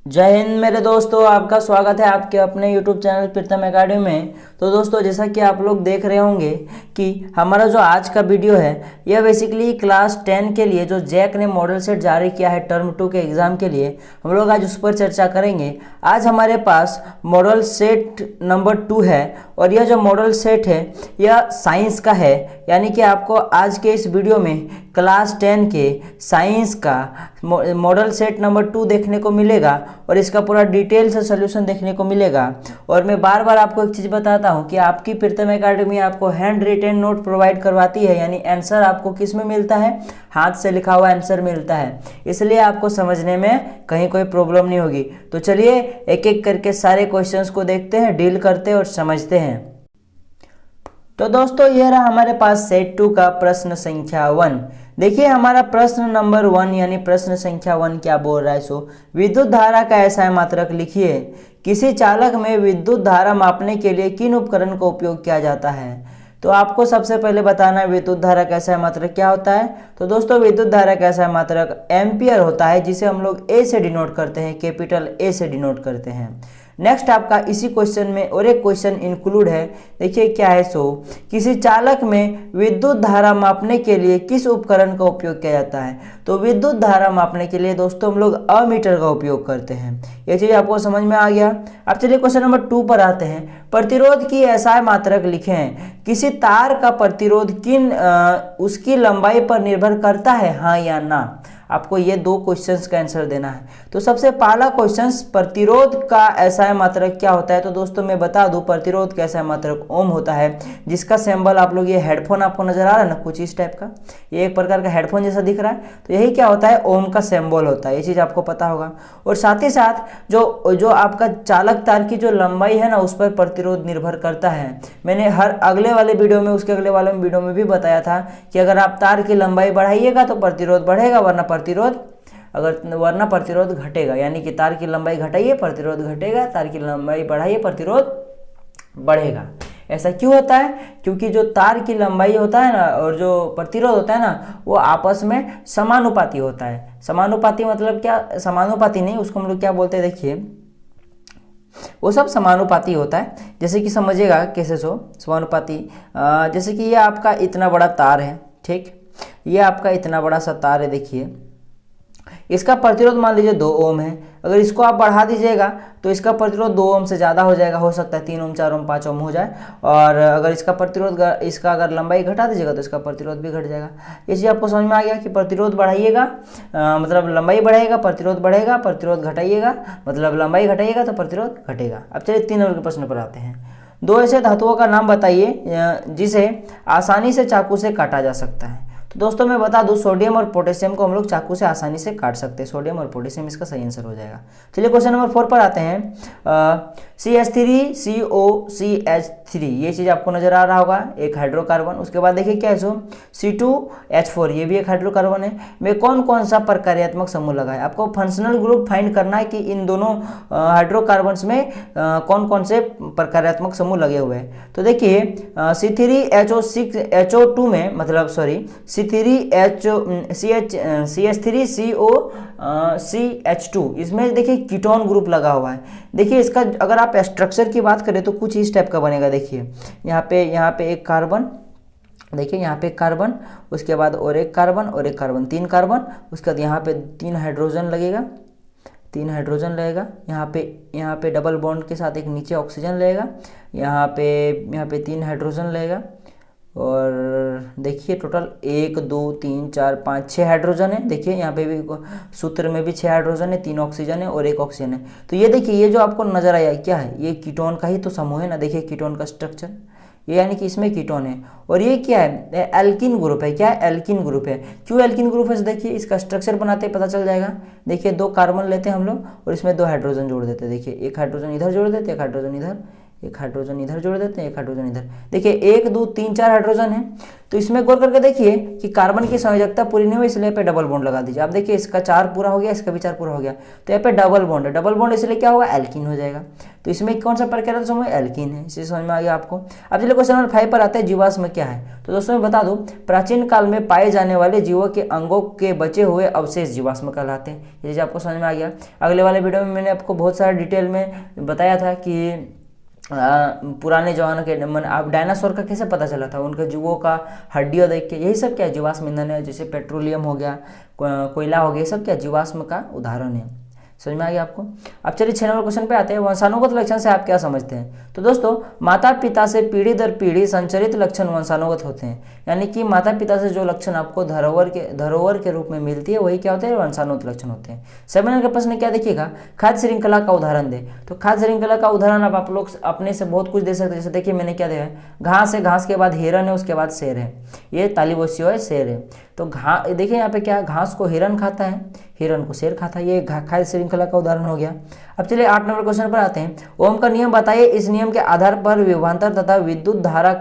जय हिंद मेरे दोस्तों, आपका स्वागत है आपके अपने YouTube चैनल प्रीतम एकेडमी में। तो दोस्तों, जैसा कि आप लोग देख रहे होंगे कि हमारा जो आज का वीडियो है यह बेसिकली क्लास 10 के लिए जो जैक ने मॉडल सेट जारी किया है टर्म 2 के एग्ज़ाम के लिए, हम लोग आज उस पर चर्चा करेंगे। आज हमारे पास मॉडल सेट नंबर 2 है और यह जो मॉडल सेट है यह साइंस का है, यानी कि आपको आज के इस वीडियो में क्लास 10 के साइंस का मॉडल सेट नंबर 2 देखने को मिलेगा और इसका पूरा डिटेल से सोल्यूशन देखने को मिलेगा। और मैं बार बार आपको एक चीज़ बताता हूं कि आपकी प्रीतम एकेडमी आपको हैंड रिटेन नोट प्रोवाइड करवाती है, यानी आंसर आपको किस में मिलता है, हाथ से लिखा हुआ आंसर मिलता है, इसलिए आपको समझने में कहीं कोई प्रॉब्लम नहीं होगी। तो चलिए एक एक करके सारे क्वेश्चंस को देखते हैं, डील करते हैं और समझते हैं। तो दोस्तों, यह रहा हमारे पास सेट 2 का प्रश्न संख्या 1। देखिए हमारा प्रश्न नंबर 1 यानी प्रश्न संख्या 1 क्या बोल रहा है। सो विद्युत धारा का ऐसा मात्रक लिखिए। किसी चालक में विद्युत धारा मापने के लिए किन उपकरण का उपयोग किया जाता है। तो आपको सबसे पहले बताना है विद्युत धारा का ऐसा मात्रक क्या होता है। तो दोस्तों, विद्युत धारा का ऐसा मात्रक एम्पियर होता है, जिसे हम लोग ए से डिनोट करते हैं, कैपिटल ए से डिनोट करते हैं। नेक्स्ट आपका इसी क्वेश्चन में और एक क्वेश्चन इंक्लूड है। देखिए क्या है। सो किसी चालक में विद्युत धारा मापने के लिए किस उपकरण का उपयोग किया जाता है। तो विद्युत धारा मापने के लिए दोस्तों हम लोग अमीटर का उपयोग करते हैं। ये चीज़ आपको समझ में आ गया। अब चलिए क्वेश्चन नंबर 2 पर आते हैं। प्रतिरोध की ऐसा मात्रक लिखें। किसी तार का प्रतिरोध उसकी लंबाई पर निर्भर करता है, हाँ या ना। आपको ये दो क्वेश्चंस का आंसर देना है। तो सबसे पहला क्वेश्चन, प्रतिरोध का ऐसा मात्रक क्या होता है। तो दोस्तों मैं बता दूं, प्रतिरोध का ऐसा मात्रक ओम होता है, जिसका सिंबल आप लोग, ये हेडफोन आपको नजर आ रहा है ना कुछ इस टाइप का, ये एक प्रकार का हेडफोन जैसा दिख रहा है, तो यही क्या होता है, ओम का सिंबल होता है। ये चीज़ आपको पता होगा। और साथ ही साथ जो आपका चालक तार की जो लंबाई है ना, उस पर प्रतिरोध निर्भर करता है। मैंने हर अगले वाले वीडियो में, उसके अगले वाले वीडियो में भी बताया था कि अगर आप तार की लंबाई बढ़ाइएगा तो प्रतिरोध बढ़ेगा, वरना प्रतिरोध घटेगा। यानी कि तार की लंबाई घटाइए प्रतिरोध घटेगा, तार की लंबाई बढ़ाइए प्रतिरोध बढ़ेगा। ऐसा क्यों होता है? क्योंकि जो तार की लंबाई होता है ना और जो प्रतिरोध होता है ना, वो आपस में समानुपाती होता है। समानुपाती मतलब क्या, समानुपाती नहीं, उसको हम लोग क्या बोलते हैं, देखिए वो सब समानुपाती होता है। जैसे कि समझिएगा कैसे। समानुपाती, जैसे कि ये आपका इतना बड़ा तार है, ठीक, ये आपका इतना बड़ा सा तार है। देखिए इसका प्रतिरोध मान लीजिए 2 ओम है। अगर इसको आप बढ़ा दीजिएगा तो इसका प्रतिरोध 2 ओम से ज़्यादा हो जाएगा, हो सकता है 3 ओम 4 ओम 5 ओम हो जाए। और अगर इसका अगर लंबाई घटा दीजिएगा तो इसका प्रतिरोध भी घट जाएगा। ये चीज़ आपको समझ में आ गया कि प्रतिरोध बढ़ाइएगा मतलब लंबाई बढ़ेगा, प्रतिरोध बढ़ेगा, प्रतिरोध घटाइएगा मतलब लंबाई घटाइएगा तो प्रतिरोध घटेगा। अब चलिए 3 नंबर के प्रश्न पर आते हैं। 2 ऐसे धातुओं का नाम बताइए जिसे आसानी से चाकू से काटा जा सकता है। तो दोस्तों मैं बता दूं, सोडियम और पोटेशियम को हम लोग चाकू से आसानी से काट सकते हैं। सोडियम और पोटेशियम इसका सही आंसर हो जाएगा। चलिए क्वेश्चन नंबर 4 पर आते हैं। CH3COCH3, ये चीज़ आपको नजर आ रहा होगा, एक हाइड्रोकार्बन। उसके बाद देखिए क्या है, C2H4, ये भी एक हाइड्रोकार्बन है। में कौन कौन सा प्रकार्यात्मक समूह लगा है। आपको फंक्शनल ग्रुप फाइंड करना है कि इन दोनों हाइड्रोकार्बन्स में कौन कौन से प्रकार्यात्मक समूह लगे हुए हैं। तो देखिए CH3 में, मतलब सॉरी CH3COCH2, इसमें देखिए कीटोन ग्रुप लगा हुआ है। देखिए इसका अगर आप स्ट्रक्चर की बात करें तो कुछ इस टाइप का बनेगा। देखिए यहाँ पे एक कार्बन, देखिए यहाँ पे एक कार्बन, उसके बाद और एक कार्बन और एक कार्बन, 3 कार्बन, उसके बाद यहाँ पे 3 हाइड्रोजन लगेगा, 3 हाइड्रोजन लगेगा। यहाँ पे डबल बॉन्ड के साथ एक नीचे ऑक्सीजन लगेगा। यहाँ पे 3 हाइड्रोजन लगेगा। और देखिए टोटल 1 2 3 4 5 6 हाइड्रोजन है। देखिए यहाँ पे भी सूत्र में भी 6 हाइड्रोजन है, 3 ऑक्सीजन है और 1 ऑक्सीजन है। तो ये देखिए ये जो आपको नजर आया क्या है, ये कीटोन का ही तो समूह है ना। देखिए कीटोन का स्ट्रक्चर, ये यानी कि इसमें कीटोन है। और ये क्या है, एल्किन ग्रुप है। क्या है, एल्किन ग्रुप है। क्यों एल्किन ग्रुप है, देखिए इसका स्ट्रक्चर बनाते ही पता चल जाएगा। देखिए 2 कार्बन लेते हैं हम लोग और इसमें 2 हाइड्रोजन जोड़ देते हैं। देखिए एक हाइड्रोजन इधर जोड़ देते, एक हाइड्रोजन इधर, एक हाइड्रोजन इधर जोड़ देते हैं, एक हाइड्रोजन इधर। देखिए 1 2 3 4 हाइड्रोजन है, तो इसमें गौर करके देखिए कि कार्बन की संयोजकता पूरी नहीं हुई, इसलिए यहाँ पे डबल बॉन्ड लगा दीजिए। आप देखिए इसका 4 पूरा हो गया, इसका भी 4 पूरा हो गया, तो यहाँ पे डबल बॉन्ड है, डबल बॉन्ड इसलिए क्या होगा, एल्कीन हो जाएगा। तो इसमें कौन सा प्रकार समूह, एल्कीन है, इसे समझ में आ गया आपको। अब चलिए क्वेश्चन नंबर 5 पर आते हैं, जीवाश्म क्या है। तो दोस्तों मैं बता दूं, प्राचीन काल में पाए जाने वाले जीवों के अंगों के बचे हुए अवशेष जीवाश्म कहलाते हैं। ये चीज आपको समझ में आ गया। अगले वाले वीडियो में मैंने आपको बहुत सारा डिटेल में बताया था कि पुराने जमाने के आप डायनासोर का कैसे पता चला था, उनके जुओं का हड्डियाँ देख के, यही सब क्या है, जीवाश्म ईंधन है। जैसे पेट्रोलियम हो गया, कोयला हो गया, सब क्या जीवाश्म का उदाहरण है। समझ में आ गया आपको। अब चलिए 6 नंबर क्वेश्चन पे आते हैं, वंशानुगत लक्षण से आप क्या समझते हैं। तो दोस्तों माता पिता से पीढ़ी दर पीढ़ी संचरित लक्षण वंशानुगत होते हैं, यानी कि माता पिता से जो लक्षण आपको धरोहर के रूप में मिलती है वही क्या होते हैं, वंशानुगत लक्षण होते हैं। 7 नंबर का प्रश्न क्या देखिएगा, खाद्य श्रृंखला का उदाहरण दे। तो खाद्य श्रृंखला का उदाहरण आप लोग अपने से बहुत कुछ दे सकते हैं। जैसे देखिए मैंने क्या दिया है, घास है, घास के बाद हिरन है, उसके बाद शेर है, ये तालिबोसियो है, शेर है। तो देखिए यहाँ पे क्या, घास को हिरन खाता है, हिरन को शेर खाता है, ये खाद्य श्रृंखला का उदाहरण हो गया। अब चलिए 8 नंबर क्वेश्चन पर आते हैं, ओम का नियम बताइए, इस नियम के आधार पर विभवांतर तथा विद्युत धारा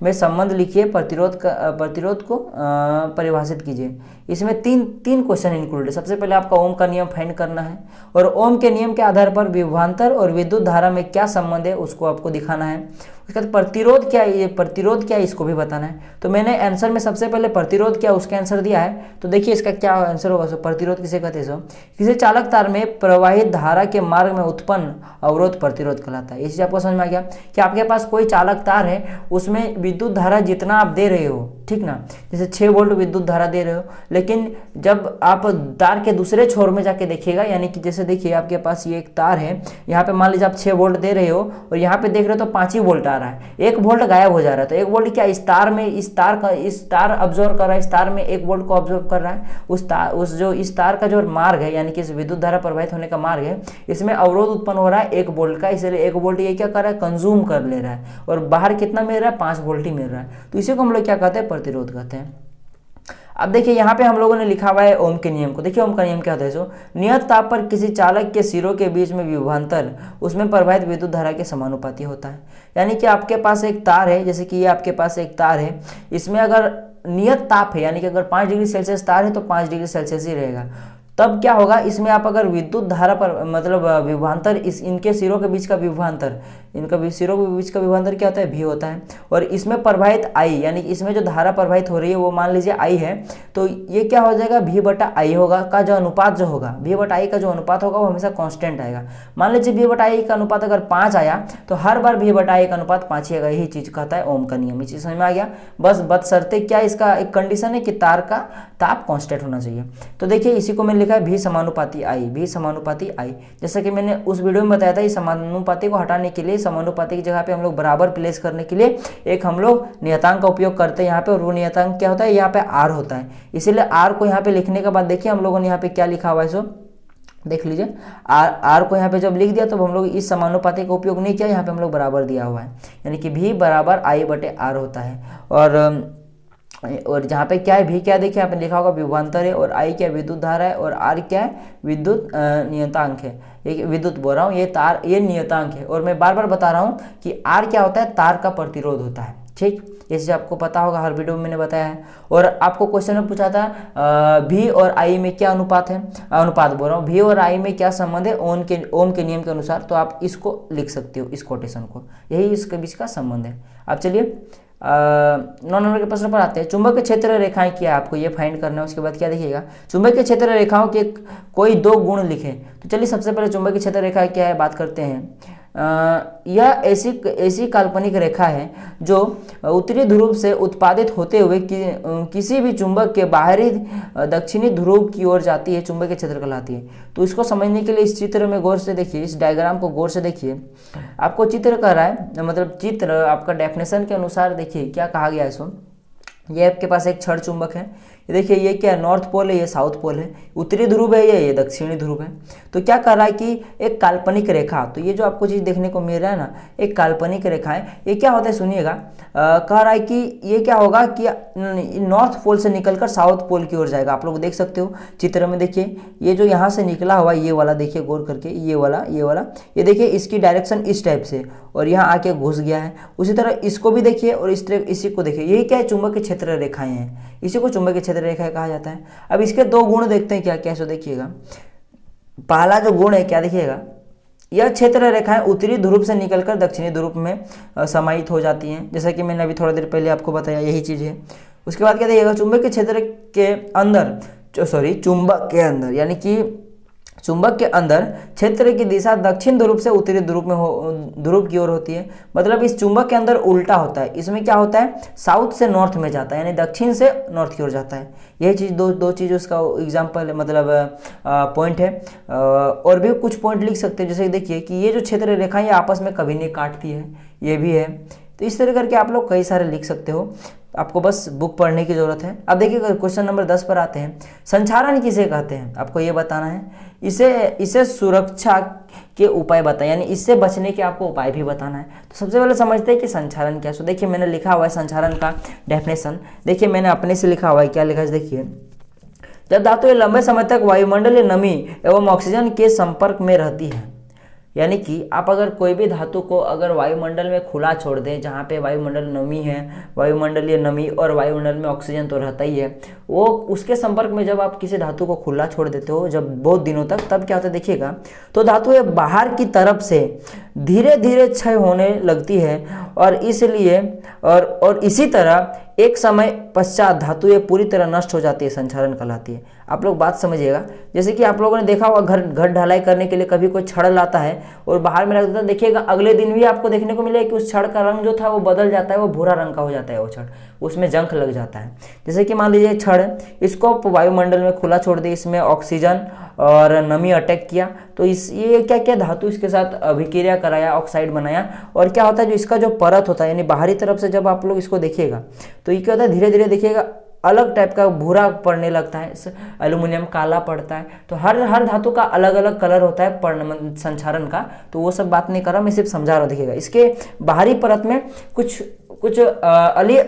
में संबंध लिखिए, प्रतिरोध को परिभाषित कीजिए। इसमें तीन क्वेश्चन इंक्लूडेड है। सबसे पहले आपका ओम का नियम फाइंड करना है, और ओम के नियम के आधार पर विभवांतर और विद्युत धारा में क्या संबंध है उसको आपको दिखाना है। उसके बाद प्रतिरोध क्या है, ये प्रतिरोध क्या है इसको भी बताना है। तो मैंने आंसर में सबसे पहले प्रतिरोध क्या उसका आंसर दिया है। तो देखिए इसका क्या आंसर होगा, सो प्रतिरोध किसे कहते हैं, सो किसी चालक तार में प्रवाहित धारा के मार्ग में उत्पन्न अवरोध प्रतिरोध कहलाता है। ये चीज आपको समझ में आ गया कि आपके पास कोई चालक तार है, उसमें विद्युत धारा जितना आप दे रहे हो, ठीक ना, जैसे 6 वोल्ट विद्युत धारा दे रहे हो, लेकिन जब आप तार के दूसरे छोर में जाके देखिएगा, यानी कि जैसे देखिए आपके पास ये एक तार है, यहाँ पे मान लीजिए आप 6 वोल्ट दे रहे हो और यहाँ पे देख रहे हो तो 5 ही वोल्ट आ रहा है, 1 वोल्ट गायब हो जा रहा है। तो 1 वोल्ट क्या इस तार में, इस तार ऑब्जर्व कर रहा है, इस तार में 1 वोल्ट को ऑब्जर्व कर रहा है। इस तार का जो मार्ग है, यानी कि इस विद्युत धारा प्रवाहित होने का मार्ग है, इसमें अवरोध उत्पन्न हो रहा है 1 वोल्ट का, इसलिए 1 वोल्ट ये क्या कर रहा है, कंज्यूम कर ले रहा है, और बाहर कितना मिल रहा है, 5 वोल्ट ही मिल रहा है। तो इसी को हम लोग क्या कहते हैं, प्रतिरोध कहते हैं। अब देखिए यहाँ पे हम लोगों ने लिखा हुआ है ओम के नियम को। देखिए ओम का नियम क्या होता है, सो नियत ताप पर किसी चालक के सिरों के बीच में विभवांतर उसमें प्रवाहित विद्युत धारा के समानुपाती होता है। यानी कि आपके पास एक तार है, जैसे कि ये आपके पास एक तार है, इसमें अगर नियत ताप है, यानी कि अगर 5 डिग्री सेल्सियस तार है तो 5 डिग्री सेल्सियस ही रहेगा। तब क्या होगा, इसमें आप अगर विद्युत धारा पर मतलब विभवांतर, इनके सिरों के बीच का विभवांतर, इनका सिरों के बीच का विभवांतर क्या होता है, भी होता है, और इसमें प्रवाहित आई, यानी कि इसमें जो धारा प्रवाहित हो रही है वो मान लीजिए आई है, तो ये क्या हो जाएगा, भी बटा आई होगा, का जो अनुपात जो होगा, भी बटा आई का जो अनुपात होगा वो हमेशा कांस्टेंट आएगा। मान लीजिए भी बटा आई का अनुपात अगर 5 आया तो हर बार भी बटा आई का अनुपात 5 ही आएगा। यही चीज कहता है ओम का नियम। ये चीज समझ में आ गया। बस बशर्ते क्या, इसका एक कंडीशन है कि तार का ताप कांस्टेंट होना चाहिए। तो देखिए इसी को मैंने लिखा है भी समानुपाती आई, भी समानुपाती आई। जैसा कि मैंने उस वीडियो में बताया था, इस समानुपाती को हटाने के लिए, समानुपाती की जगह पे हम लोग बराबर प्लेस करने के लिए एक हम लोग नियतांक का उपयोग करते हैं यहाँ पे, और वो नियतांक क्या होता है, यहाँ पे आर होता है। इसीलिए आर को यहाँ पे लिखने के बाद देखिए हम लोगों ने यहाँ पे क्या लिखा हुआ है, सो देख लीजिए। आर को यहाँ पे जब लिख दिया तो हम लोग इस समानुपाती का उपयोग नहीं किया, यहाँ पे हम लोग बराबर दिया हुआ है, यानी कि भी बराबर आई बटे आर होता है। और जहाँ पे क्या है, भी क्या देखिए यहाँ पे लिखा होगा विभवांतर है, और आई क्या विद्युत धारा है, और आर क्या है विद्युत नियतांक है। ये विद्युत बोल रहा हूँ, ये तार, ये नियतांक है। और मैं बार बार बता रहा हूँ कि आर क्या होता है, तार का प्रतिरोध होता है। ठीक, ये चीज आपको पता होगा, हर वीडियो में मैंने बताया है। और आपको क्वेश्चन में पूछा था भी और आई में क्या अनुपात है, अनुपात बोल रहा हूँ, भी और आई में क्या संबंध है ओम के नियम के अनुसार। तो आप इसको लिख सकते हो, इस कोटेशन को, यही इसके बीच का संबंध है। अब चलिए 9 नंबर के प्रश्न पर आते हैं। चुंबकीय क्षेत्र रेखाएं क्या है, आपको ये फाइंड करना है। उसके बाद क्या देखिएगा, चुंबकीय क्षेत्र रेखाओं के कोई 2 गुण लिखे। तो चलिए सबसे पहले चुंबकीय क्षेत्र रेखा क्या है बात करते हैं। यह ऐसी काल्पनिक रेखा है जो उत्तरी ध्रुव से उत्पादित होते हुए किसी भी चुंबक के बाहरी दक्षिणी ध्रुव की ओर जाती है, चुंबकीय क्षेत्र कहलाती है। तो इसको समझने के लिए इस चित्र में गौर से देखिए, इस डायग्राम को गौर से देखिए। आपको चित्र कह रहा है, मतलब चित्र आपका डेफिनेशन के अनुसार देखिए क्या कहा गया है। इसको, ये आपके पास एक क्षण चुंबक है, ये देखिए ये क्या है, नॉर्थ पोल है, ये साउथ पोल है, उत्तरी ध्रुव है, ये दक्षिणी ध्रुव है। तो क्या कर रहा है कि एक काल्पनिक रेखा, तो ये जो आपको चीज देखने को मिल रहा है ना, एक काल्पनिक रेखा है। ये क्या होता है सुनिएगा, कह रहा है कि ये क्या होगा कि नॉर्थ पोल से निकलकर साउथ पोल की ओर जाएगा। आप लोग देख सकते हो चित्र में, देखिए ये जो यहाँ से निकला हुआ ये वाला, देखिए गौर करके, ये वाला ये देखिए इसकी डायरेक्शन इस टाइप से, और यहाँ आके घुस गया है। उसी तरह इसको भी देखिए और इस तरह इसी को देखिए, यही क्या है, चुंबकीय क्षेत्र रेखाएं हैं, इसी को चुंबकीय क्षेत्र रेखाएं कहा जाता है। अब इसके दो गुण देखते हैं क्या क्या, सो देखिएगा पहला जो गुण है क्या देखिएगा, यह क्षेत्र रेखाएं उत्तरी ध्रुव से निकलकर दक्षिणी ध्रुव में समाहित हो जाती हैं, जैसा कि मैंने अभी थोड़ा देर पहले आपको बताया, यही चीज़ है। उसके बाद क्या देखिएगा, चुंबक के क्षेत्र के अंदर चुंबक के अंदर यानी कि चुंबक के अंदर क्षेत्र की दिशा दक्षिण ध्रुव से उत्तरी ध्रुव की ओर होती है। मतलब इस चुंबक के अंदर उल्टा होता है, इसमें क्या होता है, साउथ से नॉर्थ में जाता है, यानी दक्षिण से नॉर्थ की ओर जाता है। यही चीज़ दो चीज़ उसका एग्जाम्पल मतलब पॉइंट है। और भी कुछ पॉइंट लिख सकते हैं, जैसे देखिए कि ये जो क्षेत्र रेखा ये आपस में कभी नहीं काटती है, ये भी है। तो इस तरह करके आप लोग कई सारे लिख सकते हो, आपको बस बुक पढ़ने की ज़रूरत है। अब देखिए क्वेश्चन नंबर 10 पर आते हैं। संचारण किसे कहते हैं, आपको ये बताना है। इसे सुरक्षा के उपाय बताएं, यानी इससे बचने के आपको उपाय भी बताना है। तो सबसे पहले समझते हैं कि संचारण क्या है। तो देखिए मैंने लिखा हुआ है संचारण का डेफिनेशन, देखिए मैंने अपने से लिखा हुआ है, क्या लिखा है देखिए, जब धातु लंबे समय तक वायुमंडलीय नमी एवं ऑक्सीजन के संपर्क में रहती है, यानी कि आप अगर कोई भी धातु को अगर वायुमंडल में खुला छोड़ दें, जहाँ पे वायुमंडल नमी है, वायुमंडलीय नमी और वायुमंडल में ऑक्सीजन तो रहता ही है, वो उसके संपर्क में जब आप किसी धातु को खुला छोड़ देते हो जब बहुत दिनों तक, तब क्या होता है देखिएगा, तो धातु ये बाहर की तरफ से धीरे धीरे क्षय होने लगती है और इसलिए और इसी तरह एक समय पश्चात धातु ये पूरी तरह नष्ट हो जाती है, संचारण कहलाती है। आप लोग बात समझिएगा, जैसे कि आप लोगों ने देखा होगा घर ढलाई करने के लिए कभी कोई छड़ लाता है और बाहर में रख देता है, देखिएगा अगले दिन भी आपको देखने को मिलेगा कि उस छड़ का रंग जो था वो बदल जाता है, वो भूरा रंग का हो जाता है, वो छड़ उसमें जंग लग जाता है। जैसे कि मान लीजिए छड़, इसको वायुमंडल में खुला छोड़ दिया, इसमें ऑक्सीजन और नमी अटैक किया, तो ये क्या क्या धातु इसके साथ अभिक्रिया कराया, ऑक्साइड बनाया, और क्या होता है जो इसका जो परत होता है यानी बाहरी तरफ से जब आप लोग इसको देखिएगा तो ये क्या होता है, धीरे धीरे देखिएगा अलग टाइप का भूरा पड़ने लगता है, एल्युमिनियम काला पड़ता है। तो हर धातु का अलग अलग कलर होता है संचारण का, तो वो सब बात नहीं कर रहा, मैं सिर्फ समझा रहा हूँ। देखिएगा इसके बाहरी परत में कुछ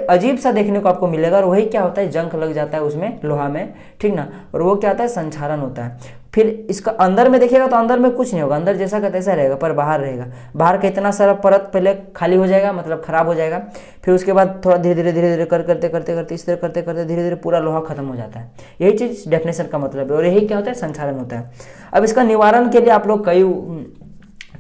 अजीब सा देखने को आपको मिलेगा, और वही क्या होता है, जंग लग जाता है उसमें लोहा में, ठीक ना, और वो क्या होता है, संचारण होता है। फिर इसका अंदर में देखिएगा तो अंदर में कुछ नहीं होगा, अंदर जैसा का तैसा रहेगा, पर बाहर रहेगा, बाहर का इतना सारा परत पहले खाली हो जाएगा, मतलब खराब हो जाएगा, फिर उसके बाद थोड़ा धीरे धीरे करते इस तरह करते धीरे धीरे पूरा लोहा खत्म हो जाता है। यही चीज़ डेफिनेशन का मतलब है, और यही क्या होता है, संचारण होता है। अब इसका निवारण के लिए आप लोग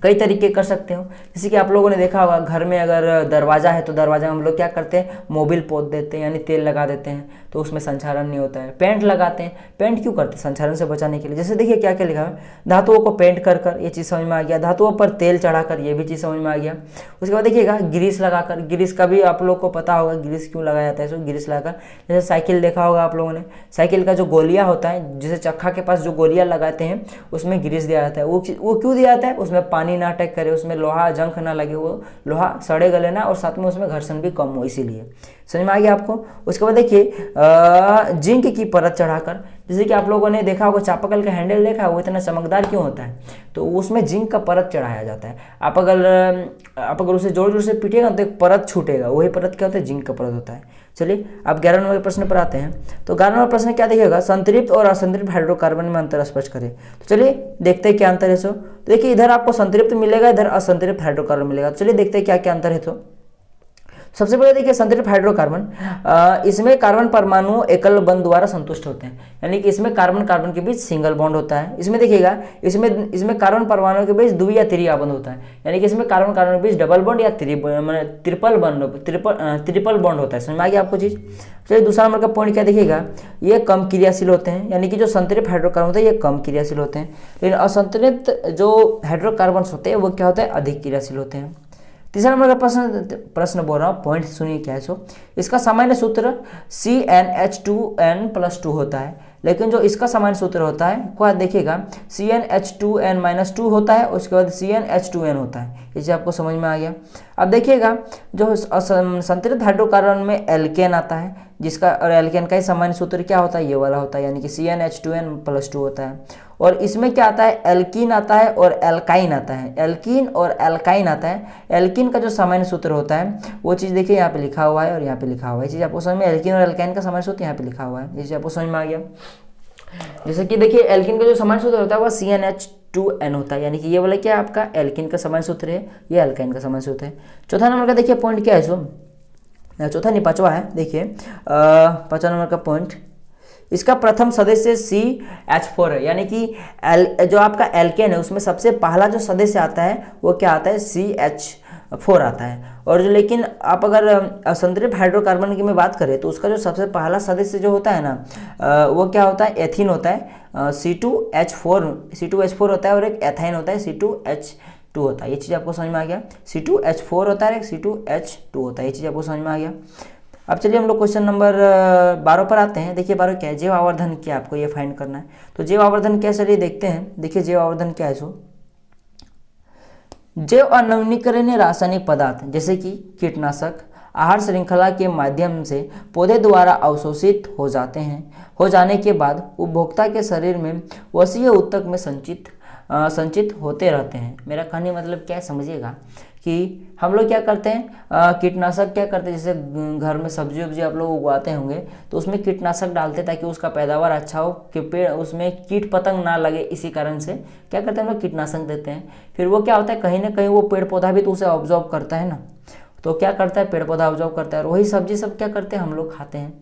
कई तरीके कर सकते हो। जैसे कि आप लोगों ने देखा होगा घर में अगर दरवाज़ा है तो दरवाज़ा में हम लोग क्या करते हैं, मोबिल पोत देते हैं, यानी तेल लगा देते हैं, तो उसमें संचारण नहीं होता है। पेंट लगाते हैं, पेंट क्यों करते हैं, संचारण से बचाने के लिए। जैसे देखिए क्या क्या लिखा है, धातुओं को पेंट कर कर, ये चीज़ समझ में आ गया, धातुओं पर तेल चढ़ाकर, ये भी चीज़ समझ में आ गया। उसके बाद देखिएगा ग्रीस लगाकर, ग्रीस का भी आप लोग को पता होगा ग्रीस क्यों लगाया जाता है, इसको ग्रीस लगाकर। जैसे साइकिल देखा होगा आप लोगों ने, साइकिल का जो गोलियाँ होता है, जैसे चक्का के पास जो गोलियाँ लगाते हैं उसमें ग्रीस दिया जाता है। वो क्यों दिया जाता है, उसमें पानी ना अटैक करे, उसमें लोहा जंग ना लगे, वो लोहा सड़े गले ना, और साथ में उसमें घर्षण भी कम हो, इसीलिए। समझ में आ गया आपको। उसके बाद देखिए जिंक की परत चढ़ाकर, जैसे कि आप लोगों ने देखा होगा चापाकल का हैंडल देखा है, वो इतना चमकदार क्यों होता है, तो उसमें जिंक का परत चढ़ाया जाता है। आप अगर उसे जोर से पीटिएगा तो एक परत छूटेगा, वही परत क्या होता है, जिंक का परत होता है। चलिए अब 11 नंबर प्रश्न पर आते हैं। तो 11 नंबर प्रश्न क्या देखिएगा, संतृप्त और असंतृप्त हाइड्रोकार्बन में अंतर स्पष्ट करें। तो चलिए देखते हैं क्या अंतर है। सो तो देखिए इधर आपको संतृप्त मिलेगा, इधर असंतृप्त हाइड्रोकार्बन मिलेगा। चलिए देखते हैं क्या क्या अंतर है। तो सबसे पहले देखिए संतृप्त हाइड्रोकार्बन, इसमें कार्बन परमाणु एकल बंध द्वारा संतुष्ट होते हैं, यानी कि इसमें कार्बन कार्बन के बीच सिंगल बॉन्ड होता है। इसमें देखिएगा इसमें कार्बन परमाणु के बीच द्वि या त्रि बंध होता है, यानी कि इसमें कार्बन कार्बन के बीच डबल बॉन्ड या ट्रिपल बॉन्ड होता है। समझ में आ गया आपको चीज। चलिए दूसरा नंबर का पॉइंट क्या देखिएगा, ये कम क्रियाशील होते हैं, यानी कि जो संतृप्त हाइड्रोकार्बन होते हैं ये कम क्रियाशील होते हैं, लेकिन असंतृप्त जो हाइड्रोकार्बन होते हैं वो क्या होते हैं, अधिक क्रियाशील होते हैं। तीसरा नंबर का प्रश्न बोल रहा हूँ, पॉइंट सुनिए क्या है। सो इसका सामान्य सूत्र CnH2n+2 होता है, लेकिन जो इसका सामान्य सूत्र होता है क्या देखिएगा, CnH2n-2 होता है, उसके बाद CnH2n होता है। इसे आपको समझ में आ गया। अब देखिएगा जो संतृप्त हाइड्रोकार्बन में एल्केन आता है, जिसका और एल्केन का ही सामान्य सूत्र क्या होता है, ये वाला होता है, यानी कि CnH2n+2 होता है। और इसमें क्या आता है, एल्कीन आता है और एल्काइन आता है, एल्कीन और एल्काइन आता है। एल्कीन का जो सामान्य सूत्र होता है वो चीज़ देखिए यहाँ पे लिखा हुआ है और यहाँ पे लिखा हुआ है, चीज़ आपको समझ में, एल्कीन और एल्काइन का सामान्य सूत्र यहाँ पे लिखा हुआ है, ये चीज़ आपको समझ में आ गया। जैसे कि देखिए एल्कीन का जो सामान्य सूत्र होता है वह CnH2 H2N होता है, यानी कि ये वाला क्या आपका एल्किन का समान सूत्र है, ये अल्काइन का समान सूत्र है। चौथा नंबर का देखिए पॉइंट क्या है सो, चौथा नहीं पांचवा है, देखिए पांचवा नंबर का पॉइंट, इसका प्रथम सदस्य CH4 है, यानी कि जो आपका एल्केन है उसमें सबसे पहला जो सदस्य आता है वो क्या आता है, CH4 आता है। और जो लेकिन आप अगर असंतृप्त हाइड्रोकार्बन की में बात करें तो उसका जो सबसे पहला सदस्य जो होता है ना वो क्या होता है, एथीन होता है, C2H4 होता है, और एक एथाइन होता है C2H2 होता है। ये चीज़ आपको समझ में आ गया, C2H4 होता है, एक C2H2 होता है, ये चीज़ आपको समझ में आ गया। अब चलिए हम लोग क्वेश्चन नंबर 12 पर आते हैं। देखिए 12 क्या है, जैव आवर्धन क्या, आपको ये फाइंड करना है। तो जैव आवर्धन क्या, चलिए देखते हैं। देखिए जैव आवर्धन क्या है सो, जैव अनवीनीकरणीय रासायनिक पदार्थ जैसे कि कीटनाशक आहार श्रृंखला के माध्यम से पौधे द्वारा अवशोषित हो जाने के बाद उपभोक्ता के शरीर में वसीय ऊतक में संचित होते रहते हैं। मेरा कहने मतलब क्या है, समझिएगा कि हम लोग क्या करते हैं, कीटनाशक क्या करते हैं, जैसे घर में सब्जी वब्जी आप लोग उगाते होंगे तो उसमें कीटनाशक डालते हैं ताकि उसका पैदावार अच्छा हो, कि पेड़ उसमें कीट पतंग ना लगे, इसी कारण से क्या करते हैं हम लोग कीटनाशक देते हैं। फिर वो क्या होता है, कहीं ना कहीं वो पेड़ पौधा भी तो उसे ऑब्जॉर्व करता है ना, तो क्या करता है, पेड़ पौधा ऑब्जॉर्व करता है, और वही सब्जी सब क्या करते हैं हम लोग खाते हैं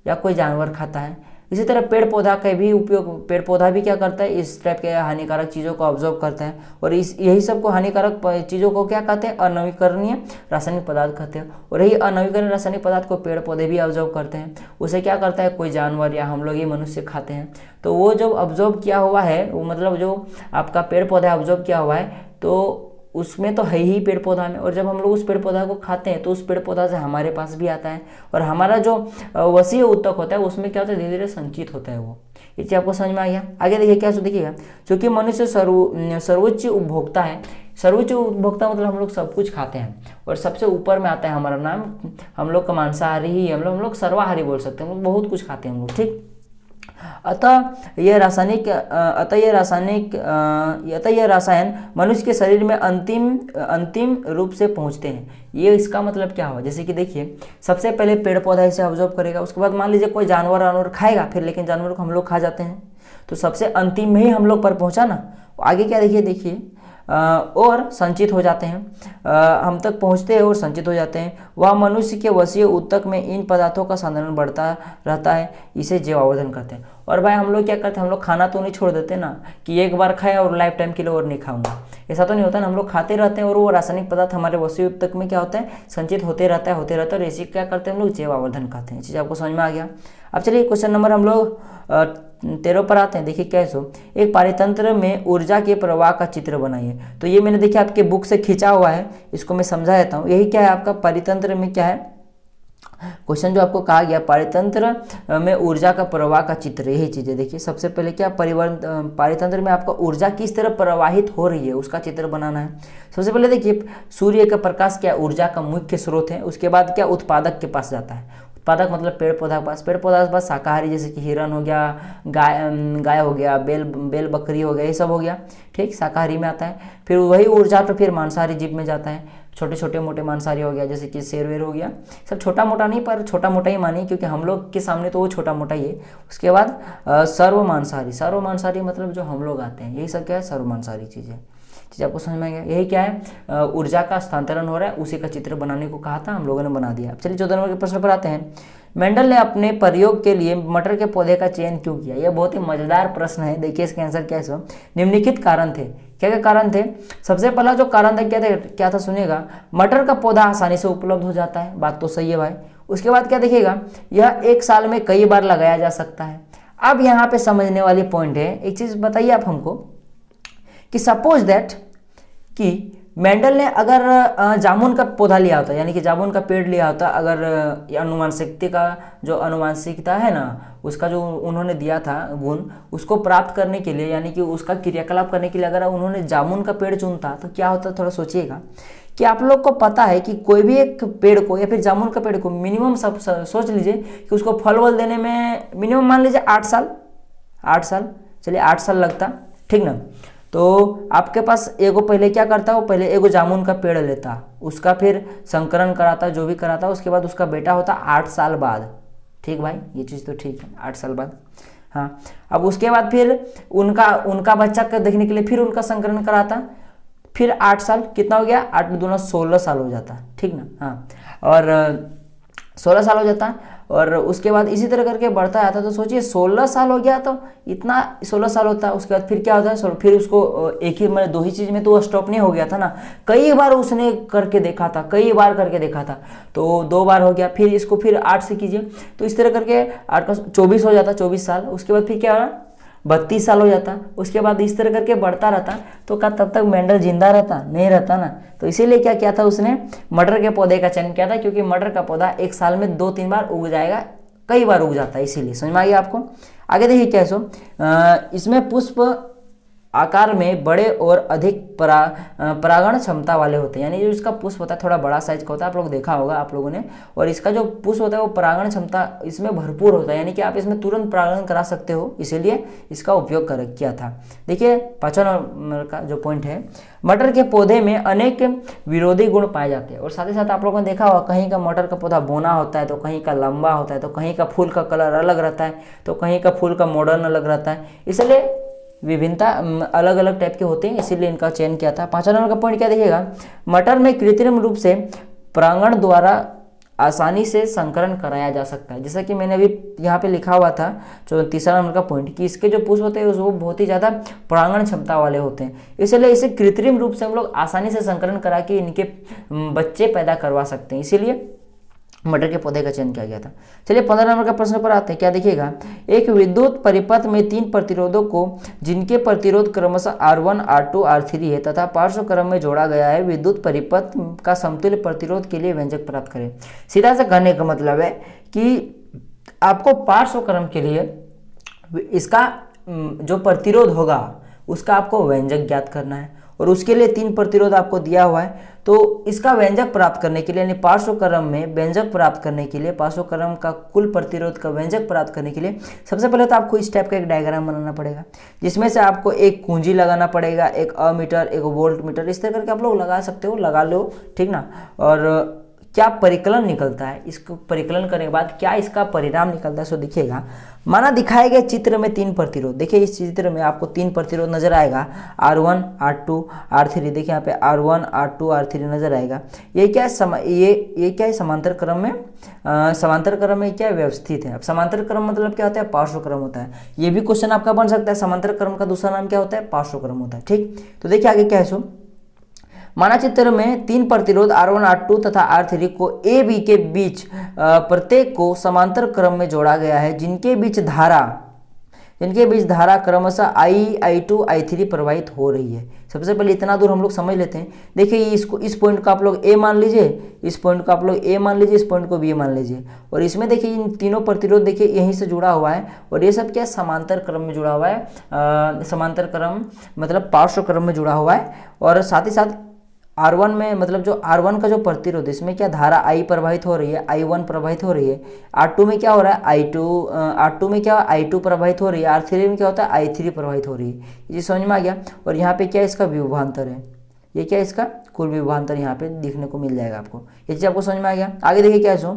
या कोई जानवर खाता है। इसी तरह पेड़ पौधा का भी उपयोग, पेड़ पौधा भी क्या करता है, इस टाइप के हानिकारक चीज़ों को ऑब्जर्व करता है, और यही सब को हानिकारक चीज़ों को क्या कहते हैं, अनवीकरणीय रासायनिक पदार्थ कहते हैं। और यही अनवीकरणीय रासायनिक पदार्थ को पेड़ पौधे भी ऑब्जर्व करते हैं, उसे क्या करता है कोई जानवर या हम लोग ये मनुष्य खाते हैं। तो वो जो ऑब्जर्व किया हुआ है, वो मतलब जो आपका पेड़ पौधा ऑब्जर्व किया हुआ है तो उसमें तो है ही पेड़ पौधा में, और जब हम लोग उस पेड़ पौधा को खाते हैं तो उस पेड़ पौधा से हमारे पास भी आता है, और हमारा जो वसीय ऊतक होता है उसमें क्या होता है, धीरे धीरे संचित होता है वो। ये चीज़ आपको समझ में आ गया। आगे देखिए क्या, देखिएगा चूँकि मनुष्य सर्वोच्च उपभोक्ता है, सर्वोच्च उपभोक्ता मतलब हम लोग सब कुछ खाते हैं, और सबसे ऊपर में आता है हमारा नाम, हम लोग का मांसाहारी ही, हम लोग सर्वाहारी बोल सकते हैं, हम लोग बहुत कुछ खाते हैं हम लोग, ठीक। अतः यह रसायन मनुष्य के शरीर में अंतिम रूप से पहुंचते हैं। ये इसका मतलब क्या हुआ, जैसे कि देखिए सबसे पहले पेड़ पौधा इसे ऑब्जर्व करेगा, उसके बाद मान लीजिए कोई जानवर खाएगा फिर, लेकिन जानवर को हम लोग खा जाते हैं, तो सबसे अंतिम में ही हम लोग पर पहुंचा ना। आगे क्या देखिए और संचित हो जाते हैं, हम तक पहुंचते हैं और संचित हो जाते हैं। वह मनुष्य के वसीय ऊतक में इन पदार्थों का संचरण बढ़ता रहता है, इसे जैव आवर्धन करते हैं। और भाई हम लोग क्या करते हैं, हम लोग खाना तो नहीं छोड़ देते ना, कि एक बार खाया और लाइफ टाइम के लिए और नहीं खाऊंगा, ऐसा तो नहीं होता ना। हम लोग खाते रहते हैं और वो रासायनिक पदार्थ हमारे वसीय ऊतक में क्या होता है, संचित होते रहता है और इसी क्या करते हैं हम लोग, जैव आवर्धन करते हैं। चीज़ आपको समझ में आ गया। अब चलिए क्वेश्चन नंबर हम लोग 13 पर आते हैं। देखिए क्या है सो, एक पारितंत्र में ऊर्जा के प्रवाह का चित्र बनाइए। तो ये मैंने देखिए आपके बुक से खींचा हुआ है, इसको मैं समझा देता हूँ। यही क्या है आपका पारितंत्र में क्या है, क्वेश्चन जो आपको कहा गया पारितंत्र में ऊर्जा का प्रवाह का चित्र, यही चीज़ें देखिए। सबसे पहले क्या पारितंत्र में आपका ऊर्जा किस तरह प्रवाहित हो रही है उसका चित्र बनाना है। सबसे पहले देखिए सूर्य का प्रकाश क्या ऊर्जा का मुख्य स्रोत है, उसके बाद क्या उत्पादक के पास जाता है, उत्पादक मतलब पेड़ पौधा के पास, पेड़ पौधा के पास शाकाहारी जैसे कि हिरन हो गया, गाय हो गया, बेल बकरी हो गया, ये सब हो गया, ठीक, शाकाहारी में आता है। फिर वही ऊर्जा तो फिर मांसाहारी जीव में जाता है, छोटे छोटे मोटे मांसाहारी हो गया जैसे कि शेर वेर हो गया, सब छोटा मोटा नहीं पर छोटा मोटा ही मानिए, क्योंकि हम लोग के सामने तो वो छोटा मोटा ही है। उसके बाद सर्व मांसाहारी मतलब जो हम लोग आते हैं, यही सब क्या है, सर्व मांसाहारी चीज़ें। चीज़ आपको समझ में आ गया। यही क्या है, ऊर्जा का स्थानांतरण हो रहा है, उसी का चित्र बनाने को कहा था, हम लोगों ने बना दिया। अब चलिए 14 नंबर के प्रश्न पर आते हैं। मेंडल ने अपने प्रयोग के लिए मटर के पौधे का चयन क्यों किया? यह बहुत ही मजेदार प्रश्न है। देखिए इसका आंसर क्या है, निम्नलिखित कारण थे। क्या क्या कारण थे? सबसे पहला जो कारण था क्या था सुनिएगा, मटर का पौधा आसानी से उपलब्ध हो जाता है, बात तो सही है भाई। उसके बाद क्या देखिएगा, यह एक साल में कई बार लगाया जा सकता है। अब यहाँ पे समझने वाली पॉइंट है, एक चीज बताइए आप हमको कि सपोज दैट कि मेंडल ने अगर जामुन का पौधा लिया होता, यानी कि जामुन का पेड़ लिया होता, अगर अनुवांशिकता है ना, उसका जो उन्होंने दिया था गुण, उसको प्राप्त करने के लिए यानी कि उसका क्रियाकलाप करने के लिए अगर उन्होंने जामुन का पेड़ चुनता तो क्या होता, थोड़ा सोचिएगा। कि आप लोग को पता है कि कोई भी एक पेड़ को या फिर जामुन का पेड़ को मिनिमम सब सोच लीजिए कि उसको फल वल देने में मिनिमम मान लीजिए 8 साल, चलिए 8 साल लगता, ठीक ना। तो आपके पास एगो पहले क्या करता, वो पहले एगो जामुन का पेड़ लेता, उसका फिर संकरण कराता, जो भी कराता, उसके बाद उसका बेटा होता 8 साल बाद, ठीक भाई, ये चीज़ तो ठीक है, 8 साल बाद। हाँ, अब उसके बाद फिर उनका उनका बच्चा का देखने के लिए फिर उनका संकरण कराता, फिर 8 साल, कितना हो गया, 8 दूना 16 साल हो जाता, ठीक ना। हाँ, और 16 साल हो जाता, और उसके बाद इसी तरह करके बढ़ता आता। तो सोचिए 16 साल हो गया तो इतना 16 साल होता है, उसके बाद फिर क्या होता है, फिर उसको एक ही मैंने 2 ही चीज़ में तो स्टॉप नहीं हो गया था ना, कई बार उसने करके देखा था, कई बार करके देखा था, तो 2 बार हो गया, फिर इसको फिर 8 से कीजिए, तो इस तरह करके 8 का 24 हो जाता, 24 साल। उसके बाद फिर क्या हो रहा, 32 साल हो जाता। उसके बाद इस तरह करके बढ़ता रहता, तो क्या तब तक मेंडल जिंदा रहता, नहीं रहता ना। तो इसीलिए क्या किया था उसने, मटर के पौधे का चयन किया था, क्योंकि मटर का पौधा एक साल में 2-3 बार उग जाएगा, कई बार उग जाता है, इसीलिए। समझ में आ गया आपको। आगे देखिए क्या है सो, इसमें पुष्प आकार में बड़े और अधिक परागण क्षमता वाले होते हैं, यानी जो इसका पुष्प होता है थोड़ा बड़ा साइज का होता है, आप लोग देखा होगा आप लोगों ने, और इसका जो पुष्प होता है वो परागण क्षमता इसमें भरपूर होता है, यानी कि आप इसमें तुरंत परागण करा सकते हो, इसीलिए इसका उपयोग किया था। देखिए 5वां नंबर का जो पॉइंट है, मटर के पौधे में अनेक विरोधी गुण पाए जाते हैं, और साथ ही साथ आप लोगों ने देखा होगा कहीं का मटर का पौधा बोना होता है, तो कहीं का लंबा होता है, तो कहीं का फूल का कलर अलग रहता है, तो कहीं का फूल का मॉडर्न अलग रहता है, इसलिए विभिन्नता अलग अलग टाइप के होते हैं, इसीलिए इनका चयन किया था। 5वां नंबर का पॉइंट क्या देखिएगा, मटर में कृत्रिम रूप से परागण द्वारा आसानी से संकरण कराया जा सकता है, जैसा कि मैंने अभी यहाँ पे लिखा हुआ था जो 3रा नंबर का पॉइंट, कि इसके जो पुष्प होते हैं वो बहुत ही ज़्यादा परागण क्षमता वाले होते हैं, इसलिए इसे कृत्रिम रूप से हम लोग आसानी से संकरण करा के इनके बच्चे पैदा करवा सकते हैं, इसीलिए मटर के पौधे का चयन किया गया था। चलिए 15 नंबर का प्रश्न पर आते हैं, क्या देखिएगा, एक विद्युत परिपथ में 3 प्रतिरोधों को जिनके प्रतिरोध क्रमशः R1, R2, R3 है तथा पार्श्व क्रम में जोड़ा गया है, विद्युत परिपथ का समतुल्य प्रतिरोध के लिए व्यंजक प्राप्त करें। सीधा से कहने का मतलब है कि आपको पार्श्व क्रम के लिए इसका जो प्रतिरोध होगा उसका आपको व्यंजक ज्ञात करना है, और उसके लिए 3 प्रतिरोध आपको दिया हुआ है। तो इसका व्यंजक प्राप्त करने के लिए, यानी पार्श्व क्रम में व्यंजक प्राप्त करने के लिए, पार्श्व क्रम का कुल प्रतिरोध का व्यंजक प्राप्त करने के लिए सबसे पहले तो आपको इस टाइप का एक डायग्राम बनाना पड़ेगा, जिसमें से आपको एक कुंजी लगाना पड़ेगा, एक अमीटर, एक वोल्ट मीटर, इस तरह करके आप लोग लगा सकते हो, लगा लो, ठीक ना। और क्या परिकलन निकलता है, इसको परिकलन करने के बाद क्या इसका परिणाम निकलता है, सो दिखेगा। माना दिखाए गए चित्र में 3 प्रतिरोध, देखिए इस चित्र में आपको 3 प्रतिरोध नजर आएगा, R1, R2, R3, देखिए यहाँ पे R1, R2, R3 नजर आएगा। ये क्या है, ये क्या है, समांतर क्रम में, समांतर क्रम में क्या व्यवस्थित है। अब समांतर क्रम मतलब क्या होता है, पार्श्व क्रम होता है। ये भी क्वेश्चन आपका बन सकता है, समांतर क्रम का दूसरा नाम क्या होता है, पार्श्व क्रम होता है, ठीक। तो देखिए आगे क्या है सो, माना चित्र में 3 प्रतिरोध R1, R2 तथा R3 को A, B के बीच प्रत्येक को समांतर क्रम में जोड़ा गया है, जिनके बीच धारा क्रमशः I, I2, I3 प्रवाहित हो रही है। सबसे पहले इतना दूर हम लोग समझ लेते हैं। देखिए इसको, इस पॉइंट को आप लोग A मान लीजिए, इस पॉइंट को आप लोग A मान लीजिए, इस पॉइंट को B मान लीजिए, और इसमें देखिए इन तीनों प्रतिरोध देखिए यहीं से जुड़ा हुआ है, और ये सब क्या समांतर क्रम में जुड़ा हुआ है, समांतर क्रम मतलब पार्श्व क्रम में जुड़ा हुआ है। और साथ ही साथ R1 में मतलब जो R1 का जो प्रतिरोध, इसमें क्या धारा I प्रवाहित हो रही है, I1 प्रवाहित हो रही है। R2 में क्या हो रहा है, R2 में क्या I2 प्रवाहित हो रही है, R3 में क्या होता है, I3 प्रवाहित हो रही है। ये समझ में आ गया। और यहाँ पे क्या इसका विभवांतर है, ये क्या इसका कुल विभवांतर यहाँ पे देखने को मिल जाएगा आपको। ये चीज आपको समझ में आ गया। आगे देखिए क्या है सो,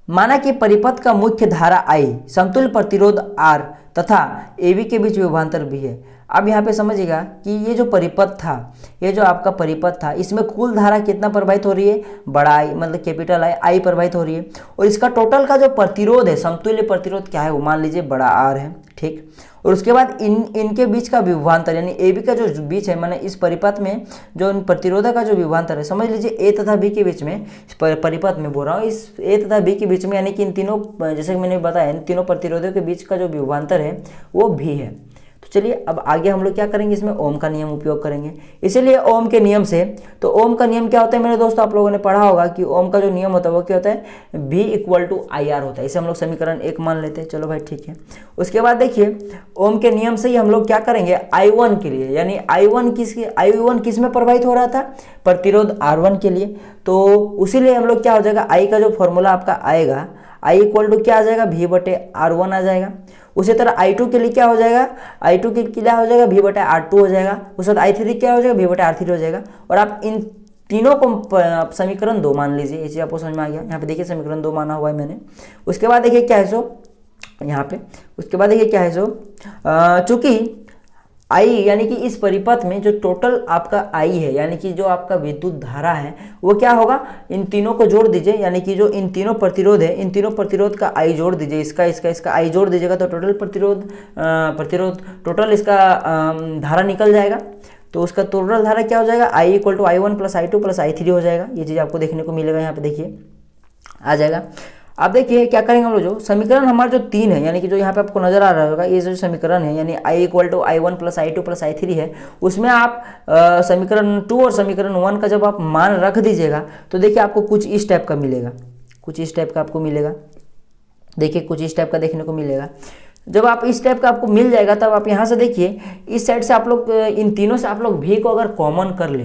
माना कि परिपथ का मुख्य धारा I, समतुल्य प्रतिरोध R तथा AB के बीच विभवांतर भी है। अब यहाँ पे समझिएगा कि ये जो परिपथ था, ये जो आपका परिपथ था, इसमें कुल धारा कितना प्रवाहित हो रही है, बड़ा I मतलब कैपिटल I प्रवाहित हो रही है, और इसका टोटल का जो प्रतिरोध है, समतुल्य प्रतिरोध क्या है, वो मान लीजिए बड़ा R है, ठीक। और उसके बाद इनके बीच का विभवांतर, यानी AB का जो बीच है, मैंने इस परिपथ में जो इन प्रतिरोधक का जो विभवांतर है, समझ लीजिए A तथा B के बीच में, इस परिपथ में बोल रहा हूँ, इस A तथा B के बीच में, यानी कि इन तीनों, जैसे कि मैंने बताया, इन तीनों प्रतिरोधों के बीच का जो विभवांतर है वो भी है। तो चलिए अब आगे हम लोग क्या करेंगे, इसमें ओम का नियम उपयोग करेंगे। इसीलिए ओम के नियम से, तो ओम का नियम क्या होता है मेरे दोस्तों, आप लोगों ने पढ़ा होगा कि ओम का जो नियम होता है वो क्या होता है, V = IR होता है। इसे हम लोग समीकरण 1 मान लेते हैं, चलो भाई ठीक है। उसके बाद देखिए ओम के नियम से ही हम लोग क्या करेंगे, I1 के लिए, यानी I1 किस में प्रवाहित हो रहा था, प्रतिरोध R1 के लिए, तो उसीलिए हम लोग क्या हो जाएगा, I का जो फॉर्मूला आपका आएगा, I = क्या आ जाएगा, V/R1 आ जाएगा। उसी तरह I2 के लिए क्या हो जाएगा, I2 के लिए क्या हो जाएगा, V/R2 हो जाएगा। उसके बाद I3 क्या हो जाएगा, V/R3 हो जाएगा। और आप इन तीनों को समीकरण 2 मान लीजिए। ये चीज आपको समझ में आ गया। यहाँ पे देखिए समीकरण 2 माना हुआ है मैंने। उसके बाद देखिए क्या है सो, यहाँ पे। उसके बाद देखिए क्या है सो, चूंकि आई यानी कि इस परिपथ में जो टोटल आपका आई है यानी कि जो आपका विद्युत धारा है वो क्या होगा, इन तीनों को जोड़ दीजिए, यानी कि जो इन तीनों प्रतिरोध है इन तीनों प्रतिरोध का आई जोड़ दीजिए, इसका आई जोड़ दीजिएगा तो टोटल प्रतिरोध टोटल इसका धारा निकल जाएगा। तो उसका टोटल धारा क्या हो जाएगा, I equal to I1 plus I2 plus I3 हो जाएगा। ये चीज़ आपको देखने को मिलेगा, यहाँ पे देखिए आ जाएगा। अब देखिए क्या करेंगे हम लोग, जो समीकरण हमारा जो 3 है यानी कि जो यहाँ पे आपको नजर आ रहा होगा, ये जो समीकरण है यानी I equal to I1 plus I2 plus I3 है, उसमें आप समीकरण 2 और समीकरण 1 का जब आप मान रख दीजिएगा तो देखिए आपको कुछ इस टाइप का मिलेगा, कुछ इस टाइप का आपको मिलेगा। देखिए कुछ इस टाइप का देखने को मिलेगा। जब आप इस टाइप का आपको मिल जाएगा तब आप यहाँ से देखिए इस साइड से आप लोग इन तीनों से आप लोग भी को अगर कॉमन कर ले,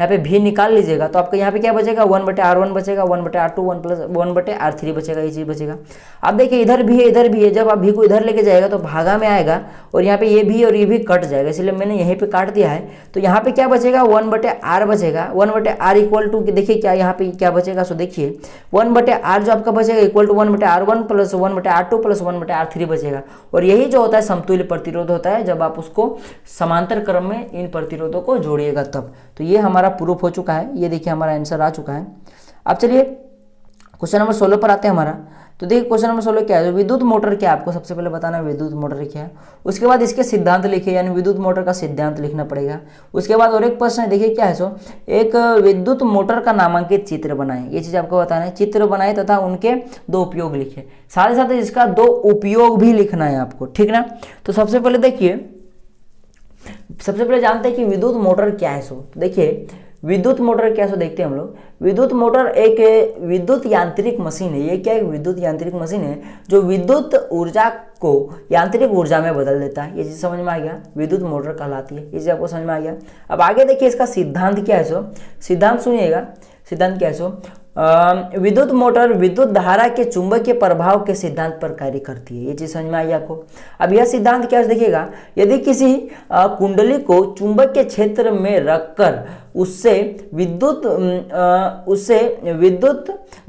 यहाँ पे भी निकाल लीजिएगा तो आपका यहाँ पे क्या बचेगा, 1/R1 बचेगा, 1/R2 1/R3 बचेगा, ये चीज़ बचेगा। अब देखिए इधर भी है इधर भी है, जब आप भी को इधर लेके जाएगा तो भागा में आएगा और यहाँ पे ये भी और ये भी कट जाएगा, इसलिए मैंने यहीं पे काट दिया है। तो यहाँ पे क्या बचेगा, 1/R बचेगा। 1/R इक्वल टू देखिए क्या यहाँ पे क्या बचेगा, सो देखिए 1/R जो आपका बचेगा equal to 1/R1 plus 1/R2 plus 1/R3 बचेगा। और यही जो होता है समतुल्य प्रतिरोध होता है, जब आप उसको समांतर क्रम में इन प्रतिरोधों को जोड़िएगा तब। तो ये हमारा प्रूफ हो चुका है, ये देखिए हमारा आंसर आ चुका है। अब चलिए क्वेश्चन नंबर 16 पर आते हैं हमारा। तो देखिए क्वेश्चन नंबर 16 क्या है, विद्युत मोटर क्या है, आपको सबसे पहले बताना है विद्युत मोटर क्या है। उसके बाद इसके सिद्धांत लिखिए, यानी विद्युत मोटर का सिद्धांत लिखना पड़ेगा। उसके बाद और एक प्रश्न है, देखिए क्या है सो, एक विद्युत मोटर का नामांकित चित्र बनाएं, ये चीज आपको बताना है। चित्र बनाए तथा उनके 2 उपयोग लिखे, साथ ही साथ इसका 2 उपयोग भी लिखना है आपको, ठीक ना। तो सबसे पहले देखिए, सबसे पहले जानते हैं कि विद्युत मोटर क्या है सो। देखिए विद्युत मोटर क्या सो देखते हैं हम लोग। विद्युत मोटर एक विद्युत यांत्रिक मशीन है। ये क्या है, विद्युत यांत्रिक मशीन है जो विद्युत ऊर्जा को यांत्रिक ऊर्जा में बदल देता है। ये चीज समझ में आ गया, विद्युत मोटर कहलाती है, ये चीज आपको समझ में आ गया। अब आगे देखिए इसका सिद्धांत क्या है सो, सिद्धांत सुनिएगा, सिद्धांत क्या है सो, विद्युत मोटर विद्युत धारा के चुंबकीय प्रभाव के सिद्धांत पर कार्य करती है। ये चीज समझ में आई आपको। अब यह सिद्धांत क्या है देखिएगा, यदि किसी कुंडली को चुंबकीय क्षेत्र में रखकर उससे विद्युत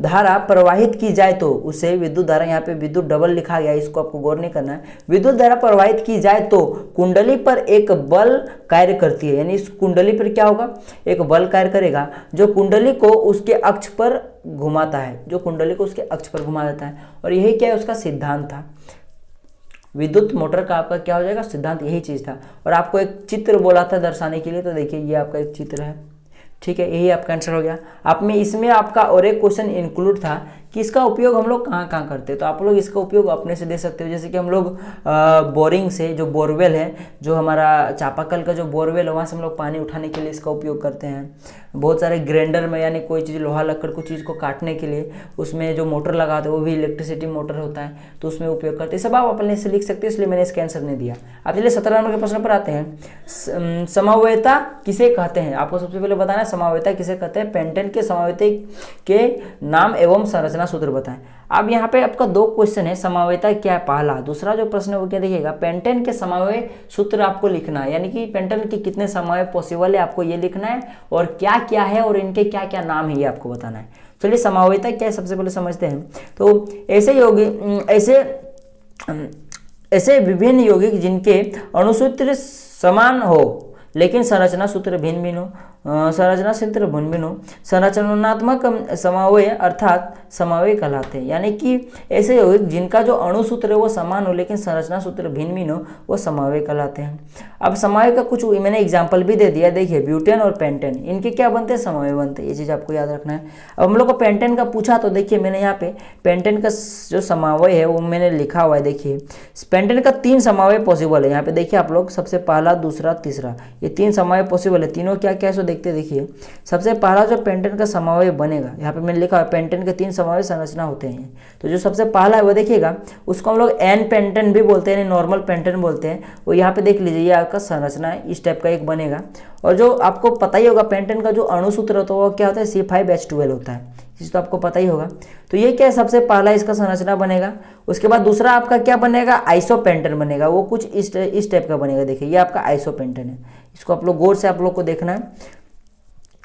धारा प्रवाहित की जाए तो उससे विद्युत धारा, यहाँ पे विद्युत डबल लिखा गया है, इसको आपको गौर नहीं करना है। विद्युत धारा प्रवाहित की जाए तो कुंडली पर एक बल कार्य करती है, यानी इस कुंडली पर क्या होगा, एक बल कार्य करेगा जो कुंडली को उसके अक्ष पर घुमाता है, जो कुंडली को उसके अक्ष पर घुमा देता है। और यही क्या है, उसका सिद्धांत था। विद्युत मोटर का आपका क्या हो जाएगा, सिद्धांत यही चीज था। और आपको एक चित्र बोला था दर्शाने के लिए, तो देखिए ये आपका एक चित्र है, ठीक है, यही आपका आंसर हो गया। आप में इसमें आपका और एक क्वेश्चन इंक्लूड था कि इसका उपयोग हम लोग कहाँ कहाँ करते हैं, तो आप लोग इसका उपयोग अपने से दे सकते हो। जैसे कि हम लोग बोरिंग से, जो बोरवेल है, जो हमारा चापाकल का जो बोरवेल है, वहाँ से हम लोग पानी उठाने के लिए इसका उपयोग करते हैं। बहुत सारे ग्राइंडर में, यानी कोई चीज़ लोहा लक्कड़ को चीज़ को काटने के लिए उसमें जो मोटर लगाते हैं वो भी इलेक्ट्रिसिटी मोटर होता है, तो उसमें उपयोग करते हैं। सब आप अपने से लिख सकते हैं, इसलिए मैंने इसका आंसर नहीं दिया। अब चलिए 17 नंबर के प्रश्न पर आते हैं। समवेता किसे कहते हैं, आपको सबसे पहले बताना है समवेता किसे कहते हैं। पेंटन के समवेता के नाम एवं संरचना सूत्र बताएं। अब यहाँ पे आपका 2 क्वेश्चन है, समवेता क्या है पहला, दूसरा जो प्रश्न है वो क्या देखिएगा, पेंटन के समवेय सूत्र आपको लिखना है, यानी कि पेंटन के कितने समवेय पॉसिबल है आपको ये लिखना है, और क्या क्या है और इनके क्या क्या नाम है ये आपको बताना है। चलिए समवेता क्या है सबसे पहले समझते हैं। तो ऐसे विभिन्न यौगिक जिनके अणुसूत्र समान हो लेकिन संरचना सूत्र भिन्न भिन्न हो, संरचना सूत्र भिन्न भिन्न हो, संरचनात्मक समन्वय अर्थात समन्वय कहलाते हैं। यानी कि ऐसे यौगिक जिनका जो अणु सूत्र है वो समान हो लेकिन संरचना सूत्र भिन्न भिन्न हो, वो समन्वय कहलाते हैं। अब समन्वय का कुछ मैंने एग्जाम्पल भी दे दिया, देखिए ब्यूटेन और पेंटेन, इनके क्या बनते हैं, समन्वय बनते हैं, ये चीज़ आपको याद रखना है। अब हम लोग को पेंटेन का पूछा तो देखिए मैंने यहाँ पे पेंटेन का जो समन्वय है वो मैंने लिखा हुआ है। देखिए पेंटेन का 3 समन्वय पॉसिबल है, यहाँ पे देखिए आप लोग, सबसे पहला, दूसरा, तीसरा, ये 3 समन्वय पॉसिबल है। तीनों क्या क्या है सो देखते देखिए। सबसे पहला जो पेंटेन का समन्वय बनेगा, यहाँ पे मैंने लिखा है पेंटेन के 3 समन्वय संरचना होते हैं, तो जो सबसे पहला है वो देखिएगा, उसको हम लोग एन पेंटेन भी बोलते हैं, नॉर्मल पेंटेन बोलते हैं। वो यहाँ पे देख लीजिए, ये आपका संरचना है, इस टाइप का एक बनेगा। और जो आपको पता ही होगा पेंटेन का जो अणु सूत्र होता है वो क्या होता है, C5H12 होता है, चीज़ तो आपको पता ही होगा। तो ये क्या है, सबसे पहला इसका संरचना बनेगा। उसके बाद दूसरा आपका क्या बनेगा, आइसोपेंटेन बनेगा, वो कुछ इस टाइप का बनेगा। देखिए ये आपका आइसोपेंटेन है, इसको आप लोग गौर से आप लोग को देखना है।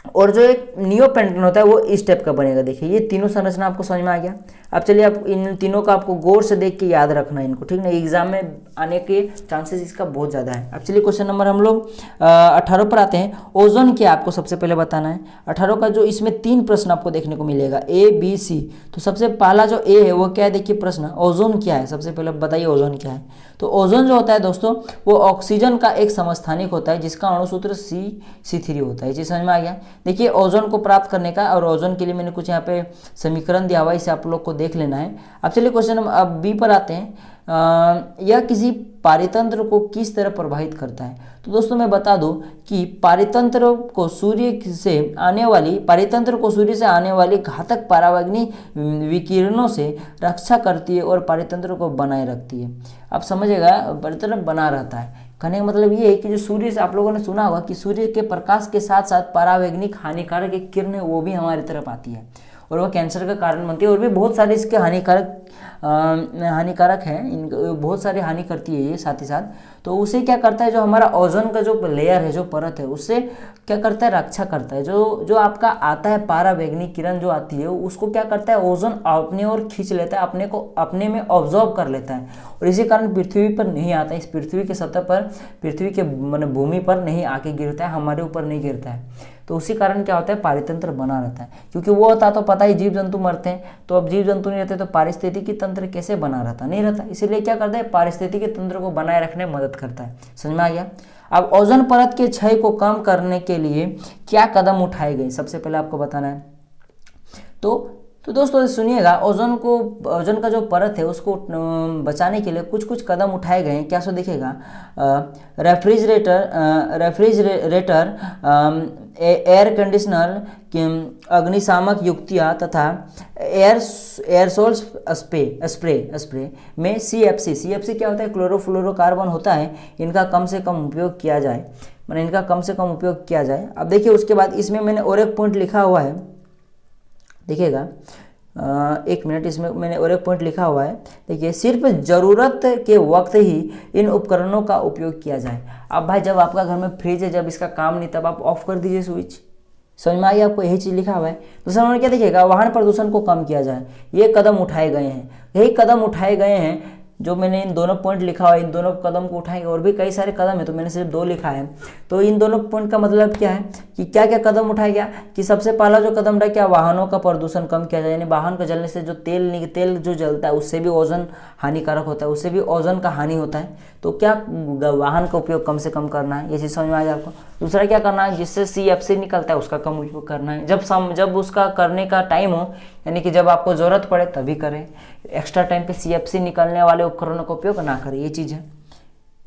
और जो एक नियोपेंटेन होता है वो इस टाइप का बनेगा। देखिए ये तीनों संरचना आपको समझ में आ गया। अब चलिए आप इन तीनों का आपको गौर से देख के याद रखना है इनको, ठीक ना, एग्जाम में आने के चांसेस इसका बहुत ज़्यादा है। अब चलिए क्वेश्चन नंबर हम लोग 18 पर आते हैं। ओजोन क्या आपको सबसे पहले बताना है। 18 का जो इसमें 3 प्रश्न आपको देखने को मिलेगा, ए बी सी। तो सबसे पहला जो ए है वो क्या है, देखिए प्रश्न, ओजोन क्या है, सबसे पहले बताइए ओजोन क्या है। तो ओजोन जो होता है दोस्तों वो ऑक्सीजन का एक समस्थानिक होता है जिसका अणुसूत्र C3 होता है। ये समझ में आ गया। देखिए ओजोन को प्राप्त करने का, और ओजोन के लिए मैंने कुछ यहाँ पे समीकरण दिया हुआ है, इसे आप लोग को देख लेना है। अब चलिए क्वेश्चन अब बी पर आते हैं। यह किसी पारितंत्र को किस तरह प्रभावित करता है। तो दोस्तों मैं बता दूं कि पारितंत्र को सूर्य से आने वाली घातक परावैंगनी विकिरणों से रक्षा करती है और पारितंत्र को बनाए रखती है। आप समझिएगा, पारितंत्र बना रहता है, कहने का मतलब ये है कि जो सूर्य से, आप लोगों ने सुना होगा कि सूर्य के प्रकाश के साथ साथ परावैंगनिक हानिकारक एक किरण है वो भी हमारी तरफ आती है और वह कैंसर का कारण बनती है, और भी बहुत सारे इसके हानिकारक हैं, इन बहुत सारे हानि करती है ये साथ ही साथ। तो उसे क्या करता है, जो हमारा ओजोन का जो लेयर है, जो परत है, उससे क्या करता है, रक्षा करता है। जो आपका आता है परावैंगनिक किरण जो आती है उसको क्या करता है, ओजोन अपने ओर खींच लेता है, अपने में ऑब्जॉर्व कर लेता है, और इसी कारण पृथ्वी पर नहीं आता है, इस पृथ्वी के सतह पर, पृथ्वी के माने भूमि पर नहीं आके गिरता है, हमारे ऊपर नहीं गिरता है। तो उसी कारण क्या होता है, पारितंत्र बना रहता है, क्योंकि वो होता तो पता ही जीव जंतु मरते हैं, तो अब जीव जंतु नहीं रहते तो पारिस्थितिकी तंत्र कैसे बना रहता, नहीं रहता। इसीलिए क्या करता है, पारिस्थितिकी तंत्र को बनाए रखने में मदद करता है। समझ में आ गया। अब ओजोन परत के क्षय को कम करने के लिए क्या कदम उठाए गए, सबसे पहले आपको बताना है। तो दोस्तों सुनिएगा, ओजोन का जो परत है उसको बचाने के लिए कुछ कुछ कदम उठाए गए हैं। क्या सो देखिएगा, रेफ्रिजरेटर, एयर कंडीशनर, अग्निशामक युक्तियाँ तथा एयरसोल स्प्रे में CFC क्या होता है, क्लोरोफ्लोरोकार्बन होता है, इनका कम से कम उपयोग किया जाए, मैंने इनका कम से कम उपयोग किया जाए। अब देखिए उसके बाद इसमें मैंने और एक पॉइंट लिखा हुआ है, देखिएगा, एक मिनट, इसमें मैंने और एक पॉइंट लिखा हुआ है, देखिए, सिर्फ ज़रूरत के वक्त ही इन उपकरणों का उपयोग किया जाए। अब भाई जब आपका घर में फ्रिज है, जब इसका काम नहीं, तब आप ऑफ कर दीजिए स्विच। समझ में आई आपको, यही चीज़ लिखा हुआ है। दूसरा उन्होंने क्या देखिएगा, वाहन प्रदूषण को कम किया जाए, ये कदम उठाए गए हैं, यही कदम उठाए गए हैं जो मैंने इन दोनों पॉइंट लिखा हुआ है, इन दोनों कदम को उठाएंगे। और भी कई सारे कदम है, तो मैंने सिर्फ 2 लिखा है। तो इन दोनों पॉइंट का मतलब क्या है कि क्या क्या कदम उठाया गया, कि सबसे पहला जो कदम था क्या, वाहनों का प्रदूषण कम किया जाए, यानी वाहन का जलने से जो तेल जो जलता है उससे भी ओजोन हानिकारक होता है, उससे भी ओजोन का हानि होता है। तो क्या वाहन का उपयोग कम से कम करना है, ये चीज़ समझ में आ जाए आपको। दूसरा क्या करना है, जिससे CFC निकलता है उसका कम उपयोग करना है, जब उसका करने का टाइम हो, यानी कि जब आपको ज़रूरत पड़े तभी करें। एक्स्ट्रा टाइम पे CFC निकलने वाले उपकरणों का उपयोग ना करें, ये चीज़ है।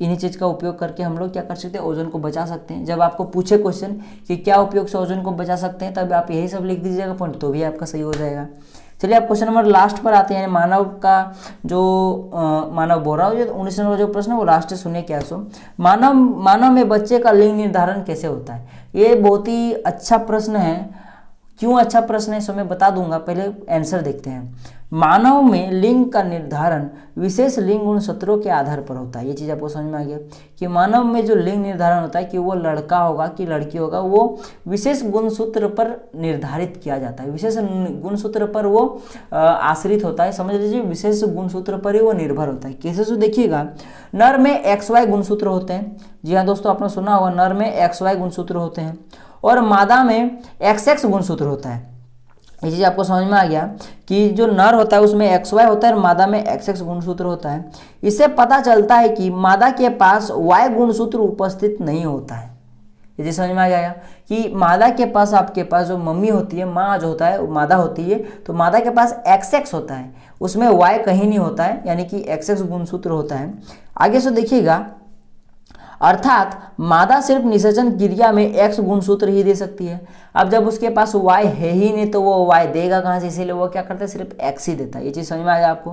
इन्हीं चीज़ का उपयोग करके हम लोग क्या कर सकते हैं, ओजोन को बचा सकते हैं। जब आपको पूछे क्वेश्चन कि क्या उपयोग से ओजोन को बचा सकते हैं, तब आप यही सब लिख दीजिएगा पॉइंट, तो भी आपका सही हो जाएगा। चलिए आप क्वेश्चन नंबर लास्ट पर आते हैं। मानव का जो मानव बोल रहा हो, 19 नंबर जो प्रश्न है वो लास्ट सुनिए क्या सो, मानव में बच्चे का लिंग निर्धारण कैसे होता है। ये बहुत ही अच्छा प्रश्न है। क्यों अच्छा प्रश्न है सो मैं बता दूंगा, पहले आंसर देखते हैं। मानव में लिंग का निर्धारण विशेष लिंग गुणसूत्रों के आधार पर होता है। ये चीज़ आपको समझ में आ गया कि मानव में जो लिंग निर्धारण होता है कि वो लड़का होगा कि लड़की होगा, वो विशेष गुणसूत्र पर निर्धारित किया जाता है, विशेष गुणसूत्र पर वो आश्रित होता है। समझ लीजिए, विशेष गुणसूत्र पर ही वो निर्भर होता है। कैसे सो देखिएगा, नर में XY गुणसूत्र होते हैं। जी हाँ दोस्तों, आपने सुना होगा, नर में XY गुणसूत्र होते हैं और मादा में XX गुणसूत्र होता है। ये चीज़ आपको समझ में आ गया कि जो नर होता है उसमें XY होता है और मादा में XX गुणसूत्र होता है। इससे पता चलता है कि मादा के पास Y गुणसूत्र उपस्थित नहीं होता है। ये चीज़ समझ में आ गया कि मादा के पास, आपके पास जो मम्मी होती है, माँ जो होता है, मादा होती है, तो मादा के पास XX होता है, उसमें Y कहीं नहीं होता है, यानी कि XX गुणसूत्र होता है। आगे से देखिएगा, अर्थात मादा सिर्फ निषेचन क्रिया में X गुणसूत्र ही दे सकती है। अब जब उसके पास Y है ही नहीं तो वो Y देगा कहाँ से, इसीलिए वो क्या करता है, सिर्फ X ही देता है। ये चीज़ समझ में आएगा आपको।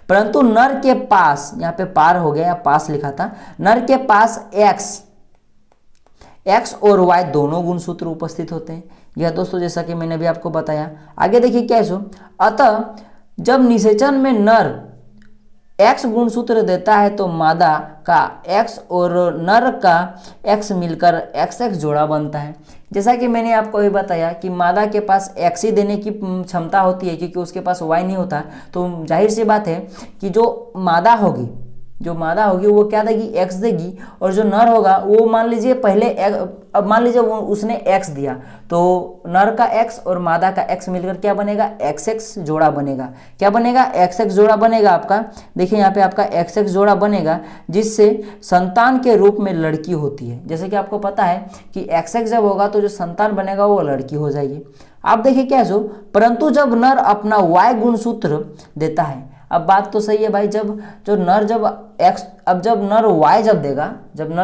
परंतु नर के पास, यहाँ पे पार हो गया, पास लिखा था, नर के पास X और Y दोनों गुणसूत्र उपस्थित होते हैं। यह दोस्तों जैसा कि मैंने अभी आपको बताया। आगे देखिए क्या है सो, अतः जब निषेचन में नर एक्स गुणसूत्र देता है तो मादा का एक्स और नर का एक्स मिलकर एक्स एक्स जोड़ा बनता है। जैसा कि मैंने आपको ये बताया कि मादा के पास एक्स ही देने की क्षमता होती है, क्योंकि उसके पास वाई नहीं होता, तो जाहिर सी बात है कि जो मादा होगी वो क्या देगी, एक्स देगी, और जो नर होगा वो मान लीजिए पहले अब मान लीजिए वो उसने एक्स दिया, तो नर का एक्स और मादा का एक्स मिलकर क्या बनेगा, एक्स एक्स जोड़ा बनेगा। क्या बनेगा, एक्स एक्स जोड़ा बनेगा आपका। देखिए यहाँ पे आपका एक्स एक्स जोड़ा बनेगा, जिससे संतान के रूप में लड़की होती है। जैसे कि आपको पता है कि एक्स एक्स जब होगा तो जो संतान बनेगा वो लड़की हो जाएगी। आप देखिए क्या सो, परंतु जब नर अपना वाई गुणसूत्र देता है, अब बात तो सही है भाई, जब नर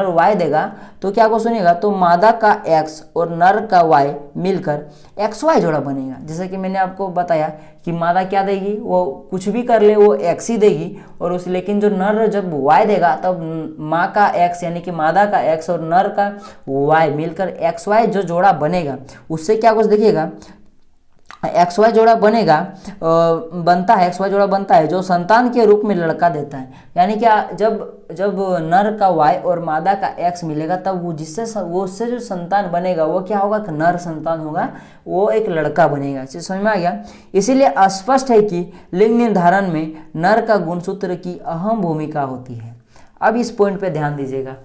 वाई देगा तो क्या को सुनेगा, तो मादा का एक्स और नर का वाई मिलकर एक्स वाई जोड़ा बनेगा। जैसे कि मैंने आपको बताया कि मादा क्या देगी, वो कुछ भी कर ले वो एक्स ही देगी, और लेकिन जो नर जब वाई देगा तब माँ का एक्स यानी कि मादा का एक्स और नर का वाई मिलकर एक्स वाई जो जोड़ा बनेगा, उससे क्या कुछ देखिएगा, एक्स वाई जोड़ा बनता है जो संतान के रूप में लड़का देता है। यानी क्या, जब नर का वाई और मादा का एक्स मिलेगा तब उससे जो संतान बनेगा वो क्या होगा, नर संतान होगा, वो एक लड़का बनेगा। इसे समझ में आ गया। इसीलिए स्पष्ट है कि लिंग निर्धारण में नर का गुणसूत्र की अहम भूमिका होती है। अब इस पॉइंट पे ध्यान दीजिएगा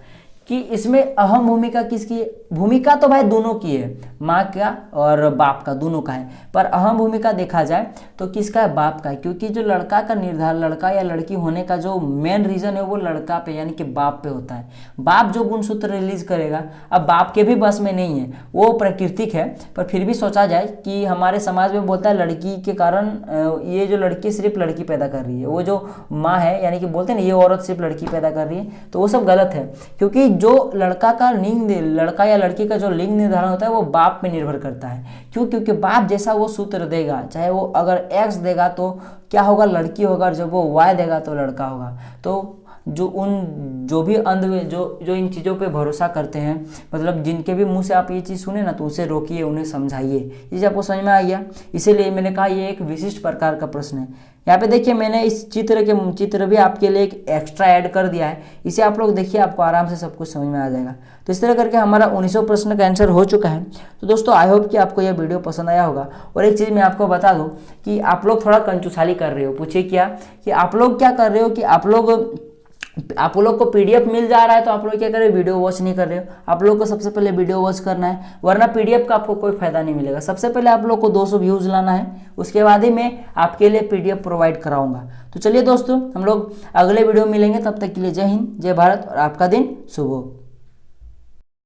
कि इसमें अहम भूमिका किसकी है। भूमिका तो भाई दोनों की है, माँ का और बाप का, दोनों का है, पर अहम भूमिका देखा जाए तो किसका है, बाप का है। क्योंकि जो लड़का का निर्धारण, लड़का या लड़की होने का जो मेन रीजन है वो लड़का पे यानी कि बाप पे होता है। बाप जो गुणसूत्र रिलीज करेगा, अब बाप के भी बस में नहीं है, वो प्राकृतिक है, पर फिर भी सोचा जाए कि हमारे समाज में बोलता है लड़की के कारण ये जो लड़की सिर्फ लड़की पैदा कर रही है, वो जो माँ है यानी कि बोलते हैं ना ये औरत सिर्फ लड़की पैदा कर रही है, तो वो सब गलत है। क्योंकि जो लड़का या लड़की का जो लिंग निर्धारण होता है वो बाप पे निर्भर करता है। क्यों, क्योंकि बाप जैसा वो सूत्र देगा, चाहे वो अगर एक्स देगा तो क्या होगा, लड़की होगा, और जब वो वाई देगा तो लड़का होगा। तो जो भी जो इन चीज़ों पे भरोसा करते हैं, मतलब जिनके भी मुंह से आप ये चीज़ सुने ना, तो उसे रोकिए, उन्हें समझाइए। ये चीज़ आपको समझ में आ गया। इसीलिए मैंने कहा ये एक विशिष्ट प्रकार का प्रश्न है। यहाँ पे देखिए मैंने इस चित्र भी आपके लिए एक एक्स्ट्रा ऐड कर दिया है, इसे आप लोग देखिए, आपको आराम से सब कुछ समझ में आ जाएगा। तो इस तरह करके हमारा 1900 प्रश्न का आंसर हो चुका है। तो दोस्तों आई होप कि आपको यह वीडियो पसंद आया होगा। और एक चीज़ मैं आपको बता दूं कि आप लोग थोड़ा कंजूसाली कर रहे हो। पूछिए क्या, कि आप लोग क्या कर रहे हो कि आप लोग को पीडीएफ मिल जा रहा है, तो आप लोग क्या कर रहे हो, वीडियो वॉच नहीं कर रहे हो। आप लोग को सबसे पहले वीडियो वॉच करना है, वरना पीडीएफ का आपको कोई फायदा नहीं मिलेगा। सबसे पहले आप लोग को 200 व्यूज लाना है, उसके बाद ही मैं आपके लिए पीडीएफ प्रोवाइड कराऊंगा। तो चलिए दोस्तों, हम लोग अगले वीडियो में मिलेंगे, तब तक के लिए जय हिंद, जय भारत, और आपका दिन शुभ हो।